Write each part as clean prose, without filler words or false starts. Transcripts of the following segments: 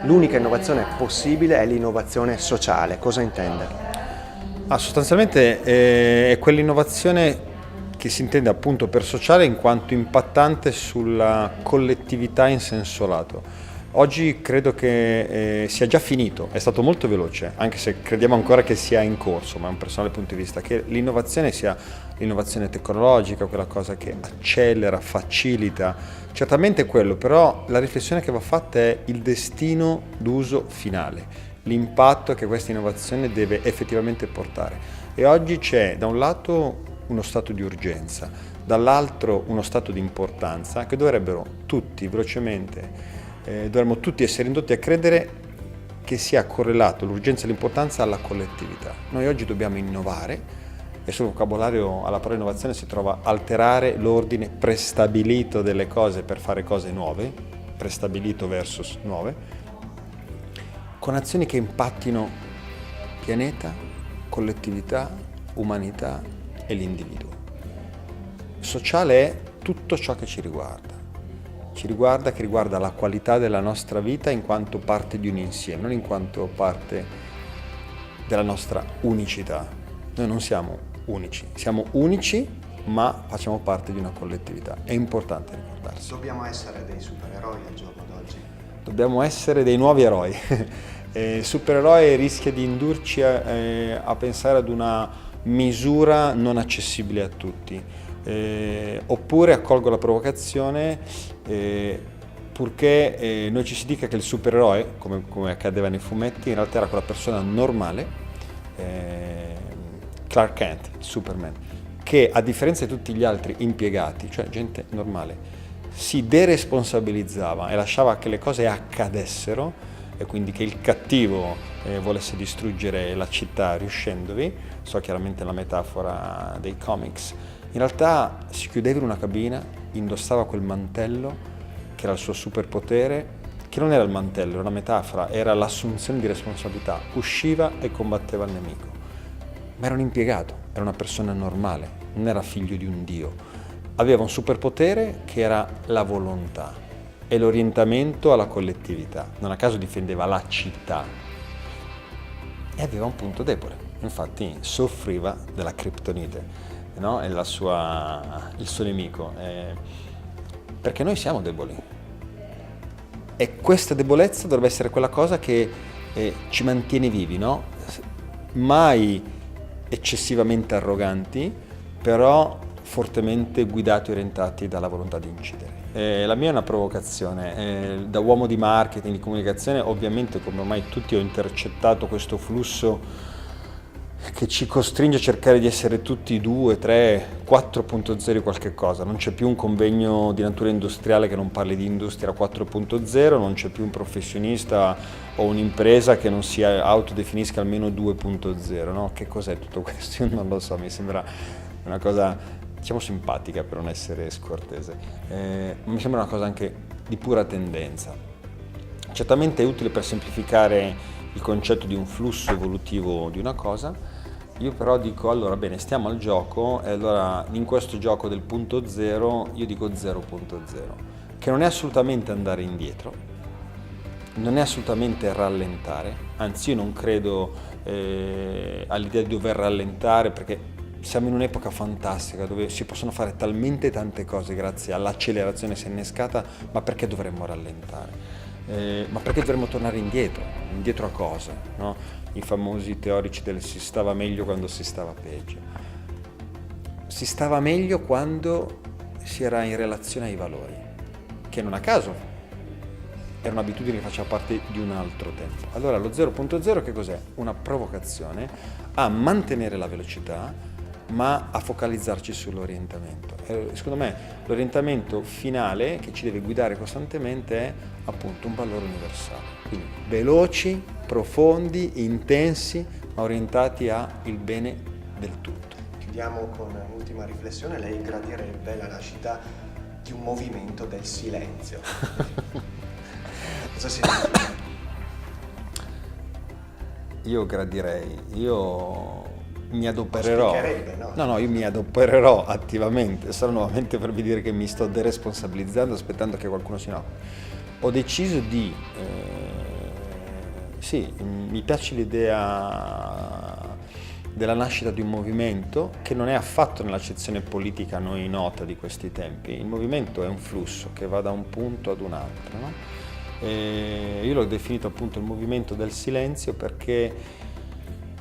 l'unica innovazione possibile è l'innovazione sociale. Cosa intende? Sostanzialmente è quell'innovazione che si intende appunto per sociale in quanto impattante sulla collettività in senso lato. Oggi credo che sia già finito, è stato molto veloce, anche se crediamo ancora che sia in corso, ma è un personale punto di vista, che l'innovazione sia l'innovazione tecnologica, quella cosa che accelera, facilita, certamente è quello, però la riflessione che va fatta è il destino d'uso finale, l'impatto che questa innovazione deve effettivamente portare. E oggi c'è da un lato uno stato di urgenza, dall'altro uno stato di importanza che dovrebbero tutti velocemente dovremmo tutti essere indotti a credere che sia correlato l'urgenza e l'importanza alla collettività. Noi oggi dobbiamo innovare e sul vocabolario alla parola innovazione si trova alterare l'ordine prestabilito delle cose per fare cose nuove, prestabilito versus nuove, con azioni che impattino pianeta, collettività, umanità e l'individuo. Sociale è tutto ciò che ci riguarda, che riguarda la qualità della nostra vita in quanto parte di un insieme, non in quanto parte della nostra unicità. Noi non siamo unici, ma facciamo parte di una collettività. È importante ricordarsi. Dobbiamo essere dei supereroi al giorno d'oggi. Dobbiamo essere dei nuovi eroi. Il supereroe rischia di indurci a pensare ad una misura non accessibile a tutti. Oppure accolgo la provocazione purché noi ci si dica che il supereroe, come accadeva nei fumetti, in realtà era quella persona normale, Clark Kent, Superman, che a differenza di tutti gli altri impiegati, cioè gente normale, si deresponsabilizzava e lasciava che le cose accadessero, e quindi che il cattivo volesse distruggere la città riuscendovi, so chiaramente la metafora dei comics. In realtà si chiudeva in una cabina, indossava quel mantello che era il suo superpotere, che non era il mantello, era una metafora, era l'assunzione di responsabilità, usciva e combatteva il nemico. Ma era un impiegato, era una persona normale, non era figlio di un dio. Aveva un superpotere che era la volontà e l'orientamento alla collettività. Non a caso difendeva la città e aveva un punto debole, infatti soffriva della criptonite. No? È il suo nemico, perché noi siamo deboli e questa debolezza dovrebbe essere quella cosa che ci mantiene vivi, no? Mai eccessivamente arroganti, però fortemente guidati e orientati dalla volontà di incidere. La mia è una provocazione, da uomo di marketing, di comunicazione, ovviamente come ormai tutti ho intercettato questo flusso che ci costringe a cercare di essere tutti 2, 3, 4.0 qualche cosa. Non c'è più un convegno di natura industriale che non parli di industria 4.0, non c'è più un professionista o un'impresa che non si autodefinisca almeno 2.0, no? Che cos'è tutto questo? Io non lo so, mi sembra una cosa, diciamo, simpatica per non essere scortese. Mi sembra una cosa anche di pura tendenza. Certamente è utile per semplificare il concetto di un flusso evolutivo di una cosa. Io però dico, allora bene, stiamo al gioco e allora in questo gioco del punto zero io dico 0.0, che non è assolutamente andare indietro, non è assolutamente rallentare, anzi io non credo all'idea di dover rallentare, perché siamo in un'epoca fantastica dove si possono fare talmente tante cose grazie all'accelerazione si è innescata, ma perché dovremmo rallentare? Ma perché dovremmo tornare indietro? Indietro a cosa? No? I famosi teorici del si stava meglio quando si stava peggio. Si stava meglio quando si era in relazione ai valori, che non a caso era un'abitudine che faceva parte di un altro tempo. Allora lo 0.0 che cos'è? Una provocazione a mantenere la velocità, ma a focalizzarci sull'orientamento. Secondo me l'orientamento finale che ci deve guidare costantemente è appunto un valore universale. Quindi veloci, profondi, intensi, ma orientati al bene del tutto. Chiudiamo con un'ultima riflessione. Lei gradirebbe la nascita di un movimento del silenzio. Cosa significa? Io gradirei, io mi adopererò. No? No, io mi adopererò attivamente, sarò nuovamente per vi dire che mi sto deresponsabilizzando aspettando che qualcuno si occupi. Ho deciso di sì, mi piace l'idea della nascita di un movimento che non è affatto nell'accezione politica a noi nota di questi tempi. Il movimento è un flusso che va da un punto ad un altro, no? E io l'ho definito appunto il movimento del silenzio perché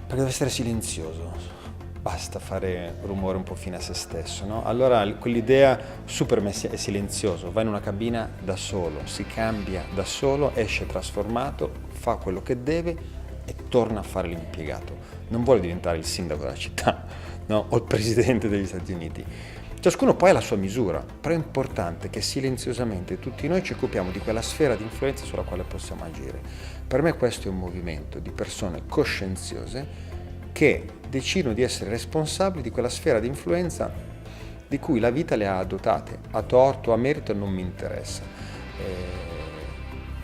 deve essere silenzioso, basta fare rumore un po' fine a se stesso, no? Allora quell'idea super è silenzioso, va in una cabina da solo, si cambia da solo, esce trasformato, fa quello che deve e torna a fare l'impiegato. Non vuole diventare il sindaco della città, no? O il presidente degli Stati Uniti. Ciascuno poi ha la sua misura, però è importante che silenziosamente tutti noi ci occupiamo di quella sfera di influenza sulla quale possiamo agire. Per me questo è un movimento di persone coscienziose che decidono di essere responsabili di quella sfera di influenza di cui la vita le ha dotate, a torto, a merito, non mi interessa.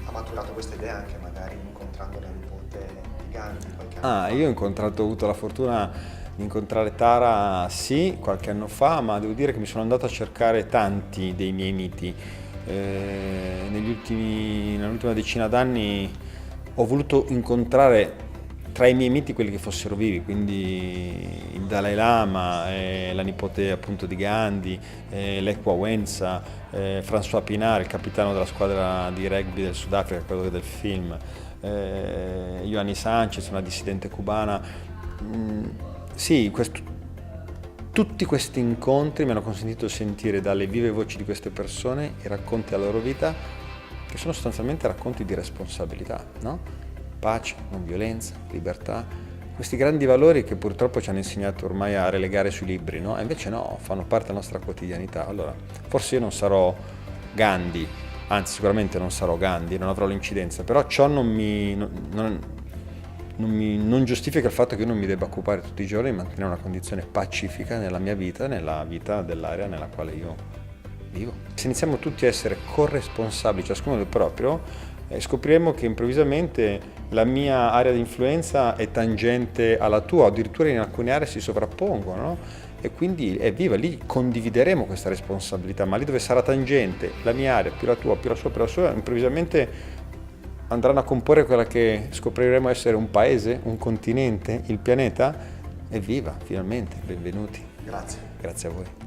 Ha maturato questa idea anche magari incontrando la nipote di Gandhi qualche anno fa? Io ho avuto la fortuna di incontrare Tara, sì, qualche anno fa, ma devo dire che mi sono andato a cercare tanti dei miei miti. Nell'ultima decina d'anni ho voluto incontrare tra i miei miti quelli che fossero vivi, quindi il Dalai Lama, la nipote appunto di Gandhi, Lech Walesa, François Pienaar, il capitano della squadra di rugby del Sudafrica, quello del film, Ioanni Sanchez, una dissidente cubana. Sì, tutti questi incontri mi hanno consentito di sentire dalle vive voci di queste persone i racconti della loro vita, che sono sostanzialmente racconti di responsabilità, no? Pace, non violenza, libertà, questi grandi valori che purtroppo ci hanno insegnato ormai a relegare sui libri, no? E invece no, fanno parte della nostra quotidianità. Allora, forse io non sarò Gandhi, anzi sicuramente non sarò Gandhi, non avrò l'incidenza, però ciò non giustifica il fatto che io non mi debba occupare tutti i giorni di mantenere una condizione pacifica nella mia vita, nella vita dell'area nella quale io vivo. Se iniziamo tutti a essere corresponsabili, ciascuno del proprio, scopriremo che improvvisamente la mia area di influenza è tangente alla tua, addirittura in alcune aree si sovrappongono, no? E quindi è viva, lì condivideremo questa responsabilità, ma lì dove sarà tangente la mia area più la tua, più la sua, più la sua, improvvisamente andranno a comporre quella che scopriremo essere un paese, un continente, il pianeta. Evviva, finalmente, benvenuti. Grazie. Grazie a voi.